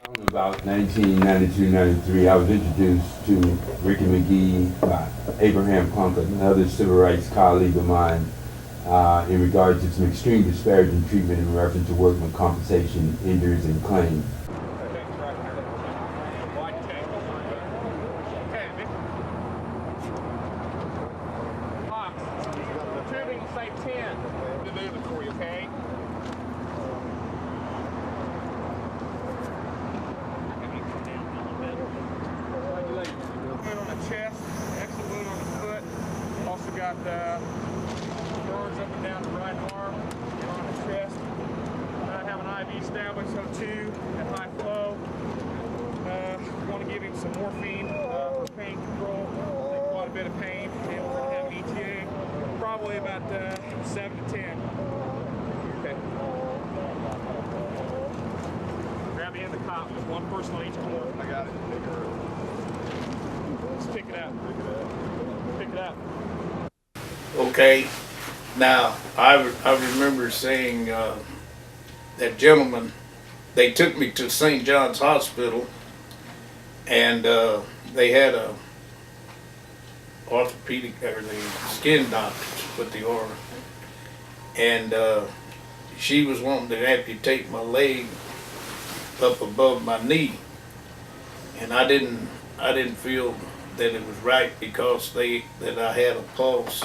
About 1992, 93, I was introduced to Ricky McGee by Abraham Plunkett, another civil rights colleague of mine, in regards to some extreme disparaging treatment in reference to workman compensation injuries and claims. Chest, extra wound on the foot. Also got burns up and down the right arm and on the chest. I have an IV established, O2 at high flow. Want to give him some morphine for pain control. Quite a bit of pain. And we're going to have an ETA, probably about 7 to 10. Okay. Grab the end of the cop. There's one person on each corner. I got it. Let's pick it up. Pick it up. Okay, now I remember seeing that gentleman. They took me to St. John's Hospital, and they had a orthopedic or the skin doctors put the order, and she was wanting to amputate my leg up above my knee, and I didn't feel that it was right because that I had a pulse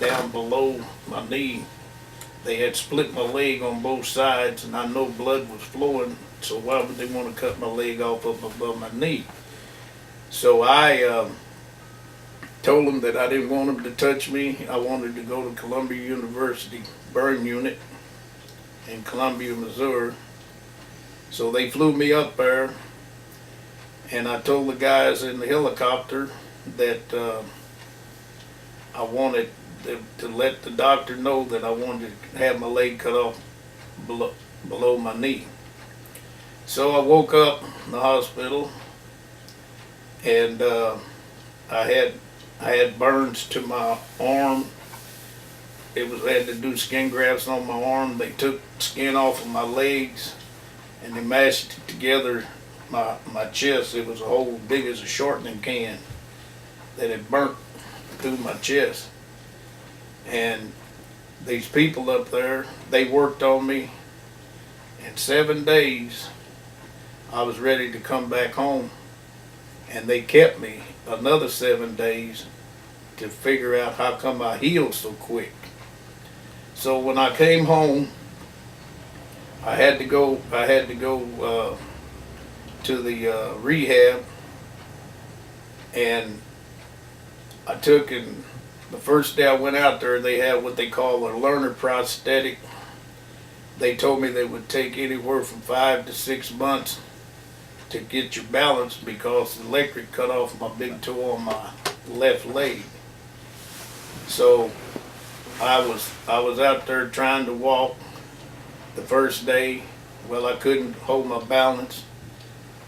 down below my knee. They had split my leg on both sides, and I know blood was flowing, so why would they want to cut my leg off up above my knee? So I told them that I didn't want them to touch me. I wanted to go to Columbia University burn unit in Columbia, Missouri. So they flew me up there, and I told the guys in the helicopter that I wanted to let the doctor know that I wanted to have my leg cut off below my knee. So I woke up in the hospital, and I had burns to my arm. I had to do skin grafts on my arm. They took skin off of my legs, and they mashed it together. My chest, it was a hole big as a shortening can that had burnt through my chest. And these people up there, they worked on me. In 7 days, I was ready to come back home, and they kept me another 7 days to figure out how come I healed so quick. So when I came home, I had to go to the rehab, and the first day I went out there, they had what they call a learner prosthetic. They told me they would take anywhere from 5 to 6 months to get your balance because the electric cut off my big toe on my left leg. So I was out there trying to walk the first day. Well, I couldn't hold my balance.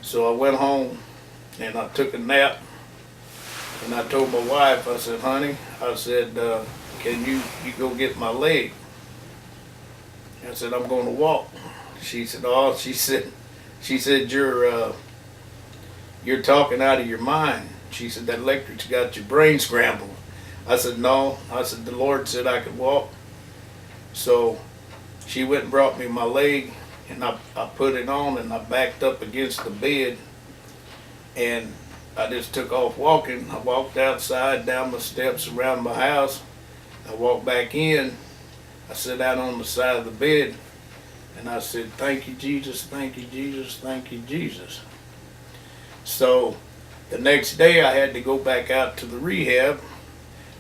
So I went home and I took a nap, and I told my wife, I said, honey, I said, can you go get my leg? I said, I'm going to walk. She said, oh, she said, you're talking out of your mind. She said, that electric's got your brain scrambled. I said, no. I said, the Lord said I could walk. So she went and brought me my leg, and I put it on, and I backed up against the bed, and I just took off walking. I walked outside, down the steps around my house. I walked back in. I sat down on the side of the bed, and I said, thank you, Jesus, thank you, Jesus, thank you, Jesus. So the next day I had to go back out to the rehab.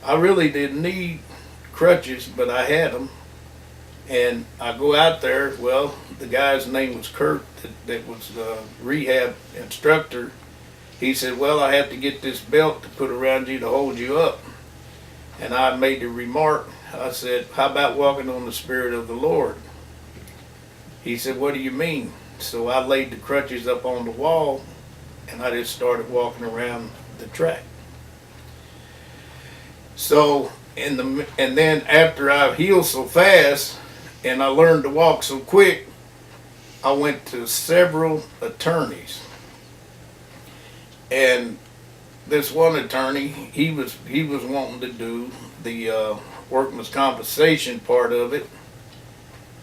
I really didn't need crutches, but I had them. And I go out there, well, the guy's name was Kurt, that was the rehab instructor. He said, well, I have to get this belt to put around you to hold you up. And I made the remark, I said, how about walking on the Spirit of the Lord? He said, what do you mean? So I laid the crutches up on the wall, and I just started walking around the track. So, and then after I healed so fast, and I learned to walk so quick, I went to several attorneys, and this one attorney, he was wanting to do the workman's compensation part of it.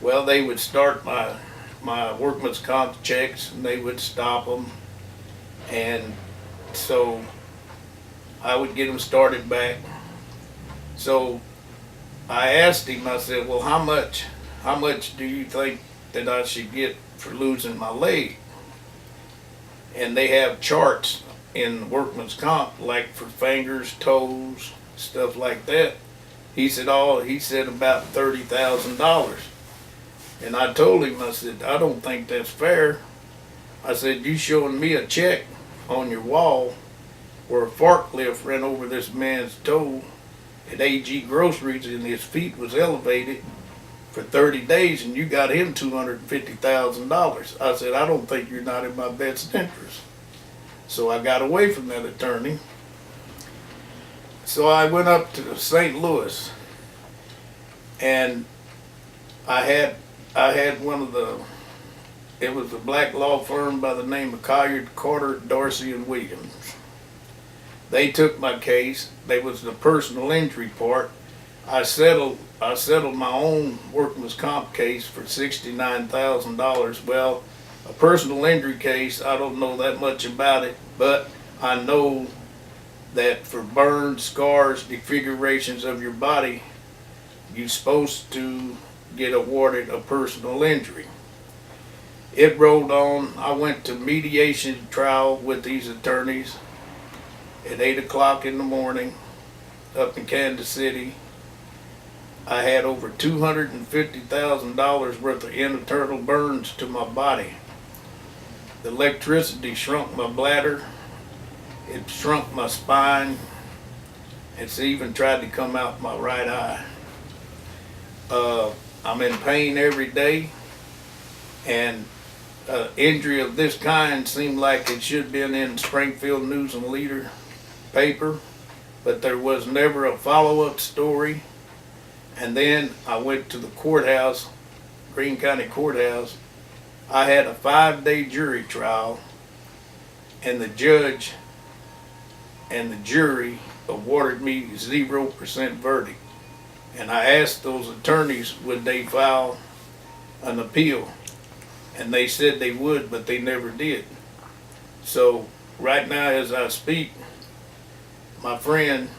Well, they would start my workman's comp checks, and they would stop them, and so I would get them started back. So I asked him, I said, well, how much do you think that I should get for losing my leg? And they have charts in workman's comp, like for fingers, toes, stuff like that. He said about $30,000. And I told him, I said, I don't think that's fair. I said, you showing me a check on your wall where a forklift ran over this man's toe at AG Groceries and his feet was elevated for 30 days, and you got him $250,000. I said, I don't think you're not in my best interest. So I got away from that attorney. So I went up to St. Louis, and I had it was a black law firm by the name of Collier, Carter, Dorsey, and Williams. They took my case. They was the personal injury part. I settled my own workman's comp case for $69,000. Well, a personal injury case, I don't know that much about it, but I know that for burns, scars, disfigurations of your body, you're supposed to get awarded a personal injury. It rolled on. I went to mediation trial with these attorneys at 8 o'clock in the morning up in Kansas City. I had over $250,000 worth of internal burns to my body. The electricity shrunk my bladder. It shrunk my spine. It's even tried to come out my right eye. I'm in pain every day, and injury of this kind seemed like it should have been in Springfield News and Leader paper, but there was never a follow-up story. And then I went to the courthouse, Greene County Courthouse. I had a 5-day jury trial, and the judge and the jury awarded me 0% verdict. And I asked those attorneys would they file an appeal, and they said they would, but they never did. So right now as I speak, my friend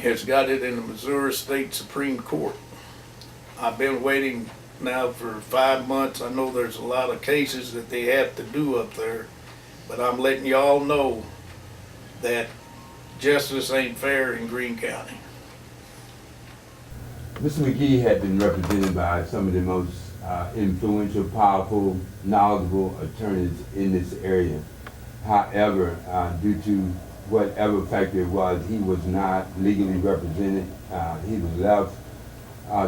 has got it in the Missouri State Supreme Court. I've been waiting now for 5 months. I know there's a lot of cases that they have to do up there, but I'm letting y'all know that justice ain't fair in Greene County. Mr. McGee had been represented by some of the most influential, powerful, knowledgeable attorneys in this area. However, due to whatever factor it was, he was not legally represented. He was left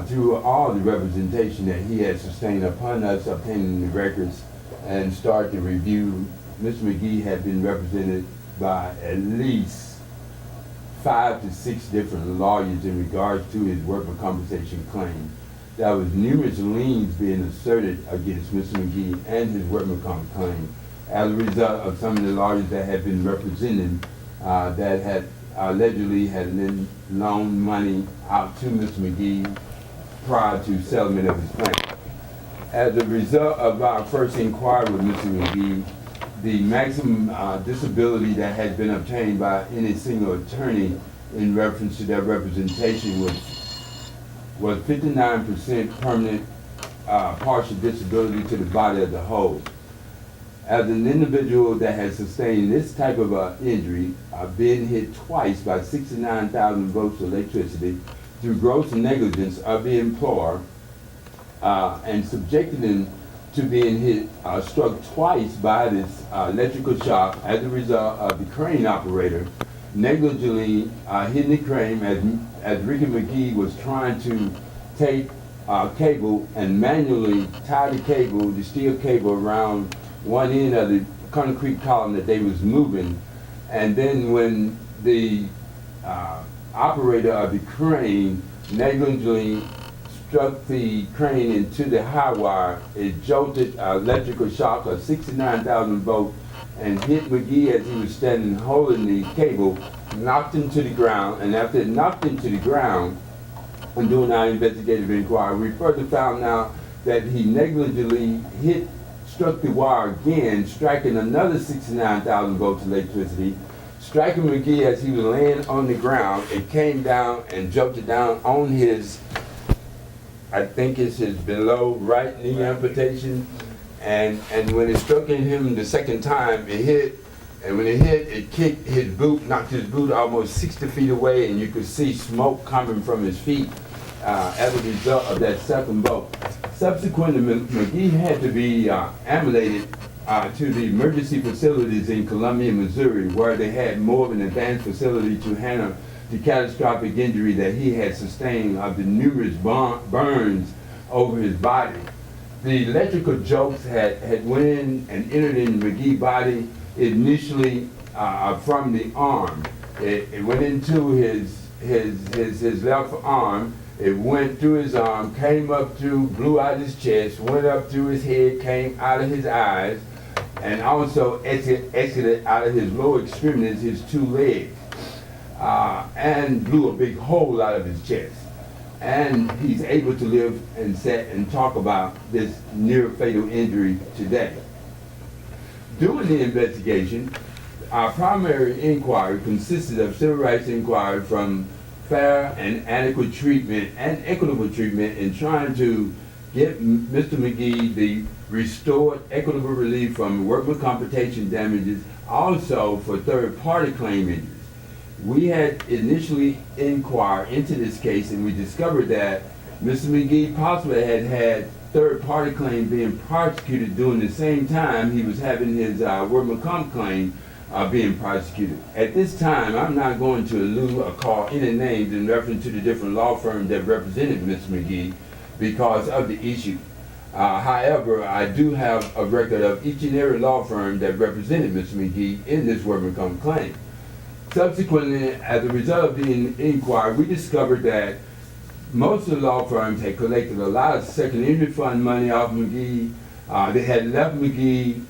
through all the representation that he had sustained upon us, obtaining the records and start the review. Mr. McGee had been represented by at least 5 to 6 different lawyers in regards to his workers' compensation claim. There was numerous liens being asserted against Mr. McGee and his workers' comp claim as a result of some of the lawyers that had been represented that had allegedly had loaned money out to Mr. McGee prior to settlement of his claim. As a result of our first inquiry with Mr. McGee, the maximum disability that had been obtained by any single attorney in reference to their representation was 59% permanent partial disability to the body as a whole. As an individual that has sustained this type of injury, being hit twice by 69,000 volts of electricity through gross negligence of the employer and subjected him to being hit, struck twice by this electrical shock as a result of the crane operator negligently hitting the crane as Ricky McGee was trying to take cable and manually tie the cable, the steel cable, around one end of the concrete column that they was moving. And then when the operator of the crane negligently struck the crane into the high wire. It jolted electrical shock of 69,000 volts and hit McGee as he was standing holding the cable, knocked him to the ground, and after it knocked him to the ground, and doing our investigative inquiry, we further found out that he negligently struck the wire again, striking another 69,000 volts electricity, striking McGee as he was laying on the ground. It came down and jumped it down on his, I think it's his below right knee amputation. And when it struck in him the second time, it hit, and when it hit, it kicked his boot, knocked his boot almost 60 feet away, and you could see smoke coming from his feet as a result of that second bolt. Subsequently, McGee had to be ambulated to the emergency facilities in Columbia, Missouri, where they had more of an advanced facility to handle the catastrophic injury that he had sustained of the numerous burns over his body. The electrical jolts had went in and entered in McGee's body initially from the arm. It went into his left arm. It went through his arm, came up through, blew out his chest, went up through his head, came out of his eyes, and also exited out of his lower extremities, his two legs, and blew a big hole out of his chest. And he's able to live and sit and talk about this near fatal injury today. During the investigation, our primary inquiry consisted of civil rights inquiry from fair and adequate treatment and equitable treatment in trying to get Mr. McGee the restored equitable relief from workman compensation damages, also for third-party claim injuries. We had initially inquired into this case, and we discovered that Mr. McGee possibly had third-party claim being prosecuted during the same time he was having his workman comp claim being prosecuted. At this time, I'm not going to allude or call any names in reference to the different law firms that represented Mr. McGee because of the issue. However, I do have a record of each and every law firm that represented Mr. McGee in this workman comp claim. Subsequently, as a result of the inquiry, we discovered that most of the law firms had collected a lot of second injury fund money off McGee. They had left McGee,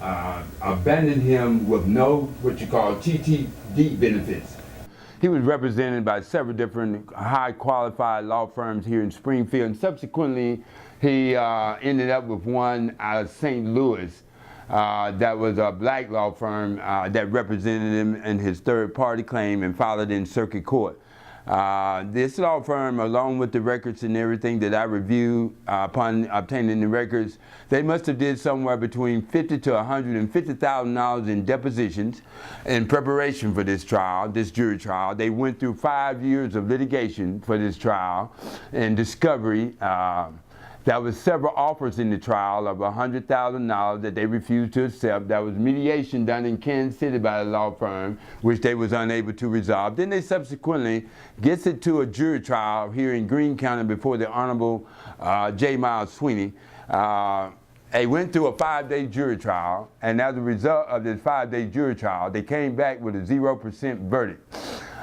abandoned him with no what you call TTD benefits. He was represented by several different high qualified law firms here in Springfield, and subsequently he ended up with one out of St. Louis that was a black law firm that represented him in his third-party claim and filed it in circuit court. This law firm, along with the records and everything that I reviewed upon obtaining the records, they must have did somewhere between $50,000 to $150,000 in depositions in preparation for this trial, this jury trial. They went through 5 years of litigation for this trial and discovery. There was several offers in the trial of $100,000 that they refused to accept. There was mediation done in Kansas City by the law firm, which they was unable to resolve. Then they subsequently gets it to a jury trial here in Greene County before the Honorable J. Miles Sweeney. They went through a 5-day jury trial, and as a result of this 5-day jury trial, they came back with a 0% verdict.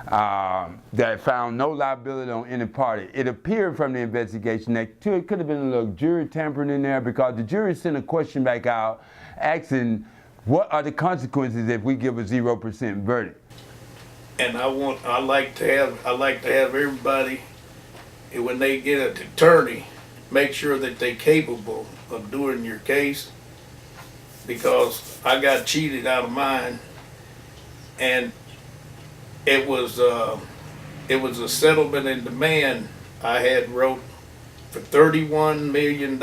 That found no liability on any party. It appeared from the investigation that it could have been a little jury tampering in there because the jury sent a question back out asking what are the consequences if we give a 0% verdict. And I like to have everybody, when they get an attorney, make sure that they're capable of doing your case, because I got cheated out of mine, and it was a settlement and demand I had wrote for $31 million,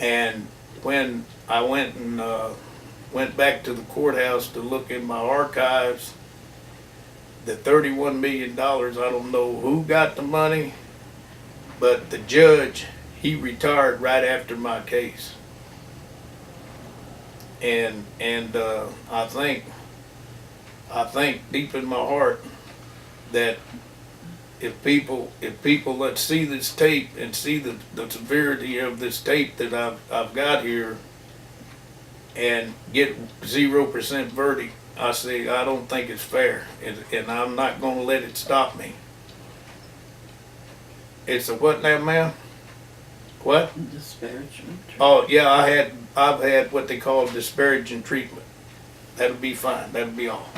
and when I went back to the courthouse to look in my archives, the $31 million, I don't know who got the money, but the judge, he retired right after my case, and I think deep in my heart that if people that see this tape and see the severity of this tape that I've got here and get 0% verdict, I say I don't think it's fair, and I'm not going to let it stop me. It's a what now, ma'am? What? Disparagement. Oh, yeah, I've had what they call disparaging treatment. That'll be fine, that'll be all.